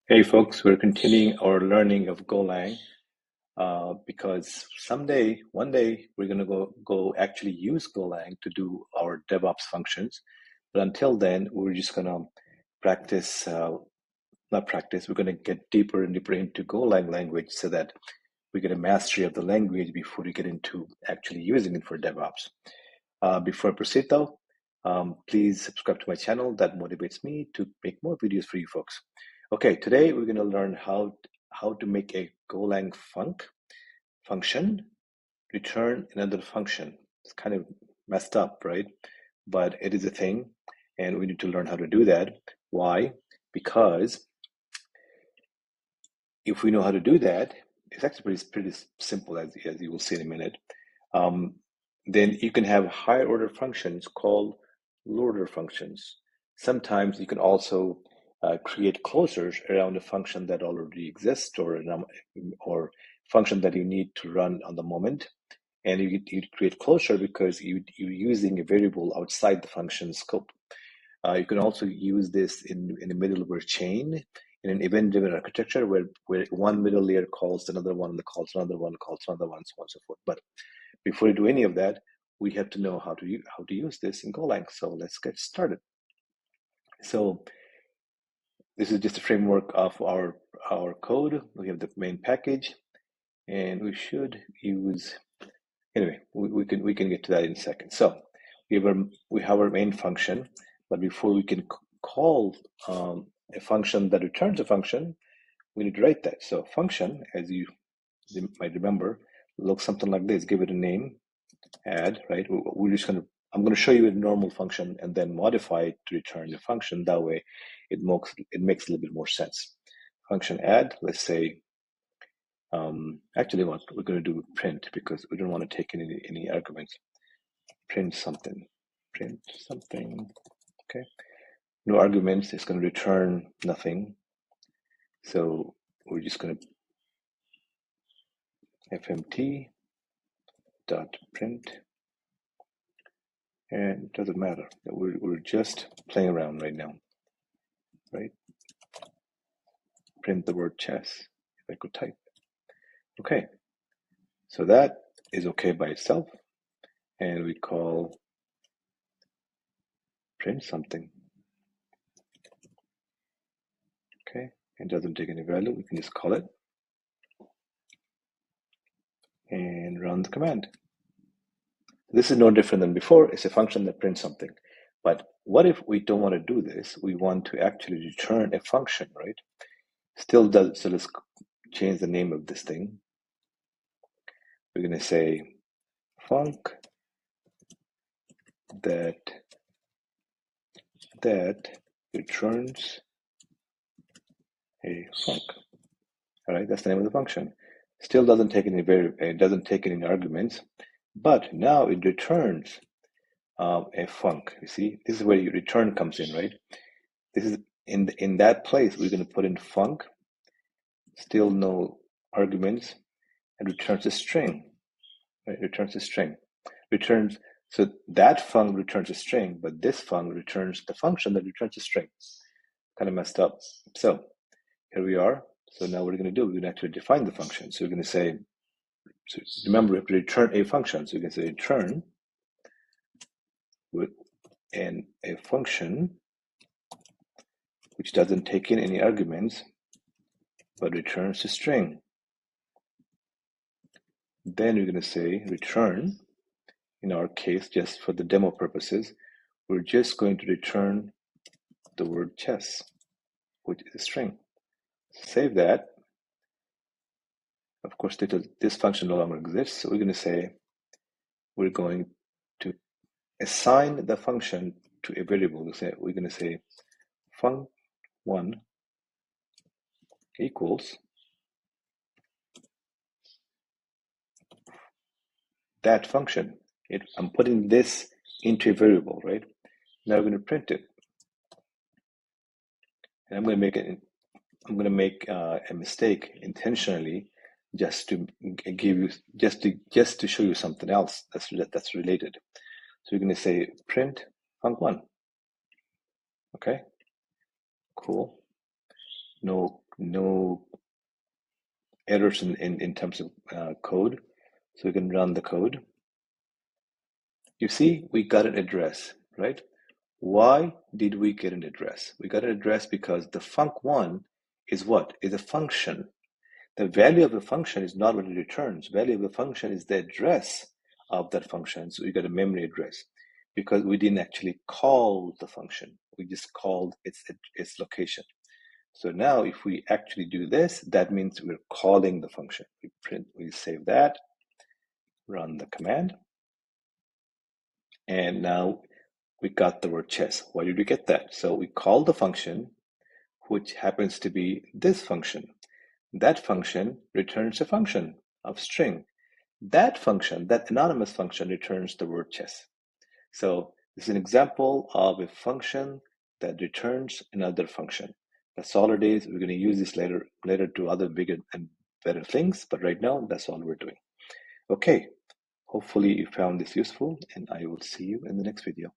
Hey folks, we're continuing our learning of Golang because one day, we're gonna go actually use Golang to do our DevOps functions. But until then, we're just gonna practice, not practice. We're gonna get deeper and deeper into Golang language so that we get a mastery of the language before we get into actually using it for DevOps. Before I proceed though, please subscribe to my channel. That motivates me to make more videos for you folks. Okay, today we're going to learn how to make a Golang function return another function. It's kind of messed up, right? But it is a thing, and we need to learn how to do that. Why? Because if we know how to do that, it's actually pretty simple, as you will see in a minute. Then you can have higher order functions called lower order functions. Sometimes you can also create closures around a function that already exists or function that you need to run on the moment. And you create closure because you're using a variable outside the function scope. You can also use this in a middleware chain in an event-driven architecture where one middle layer calls another one, calls another one, calls another one, so on and so forth. But before we do any of that, we have to know how to use this in Golang. So let's get started. So this is just a framework of our code. We have the main package, and we should use. Anyway, we can get to that in a second. So we have our main function, but before we can call a function that returns a function, we need to write that. So function, as you might remember, looks something like this. Give it a name, add, right? I'm going to show you a normal function and then modify it to return the function. That way, it makes a little bit more sense. Function add, let's say. Actually, what we're going to do print because we don't want to take any arguments. Print something. Okay. No arguments. It's going to return nothing. So we're just going to fmt dot print, and it doesn't matter. We're just playing around right now, right? Print the word chess. If I could type. Okay. So that is okay by itself, and we call print something. Okay. It doesn't take any value. We can just call it and run the command. This is no different than before. It's a function that prints something. But what if we don't want to do this? We want to actually return a function, right? So let's change the name of this thing. We're going to say func that returns a func. All right, that's the name of the function. Still doesn't take any arguments, but now it returns a func. You see, this is where your return comes in, right? This is in that place. We're going to put in func, still no arguments, and returns a string. Right? Returns a string. So that func returns a string, but this func returns the function that returns a string. Kind of messed up. So here we are. So now what we're going to do, we're going to actually define the function. So we're going to say, so remember, we have to return a function. So you can say return with a function which doesn't take in any arguments, but returns a string. Then we're going to say return. In our case, just for the demo purposes, we're just going to return the word chess, which is a string. Save that. Of course, this function no longer exists, so we're going to say we're going to assign the function to a variable. We're going to say func1 equals that function. I'm putting this into a variable, right? Now we're going to print it, and I'm going to make a mistake intentionally, just to give you just to show you something else that's related. So we're going to say print func1. Okay, cool. No no errors in terms of code. So we can run the code. You see, we got an address, right? Why did we get an address? We got an address because the func1 is what? Is a function. The value of the function is not what it returns. Value of the function is the address of that function. So we got a memory address because we didn't actually call the function. We just called its location. So now if we actually do this, that means we're calling the function. We save that, run the command, and now we got the word chess. Why did we get that? So we call the function, which happens to be this function. That function returns a function of string. That function, that anonymous function, returns the word chess. So this is an example of a function that returns another function. That's all it is. We're going to use this later to other bigger and better things, but right now that's all we're doing. Okay, hopefully you found this useful, and I will see you in the next video.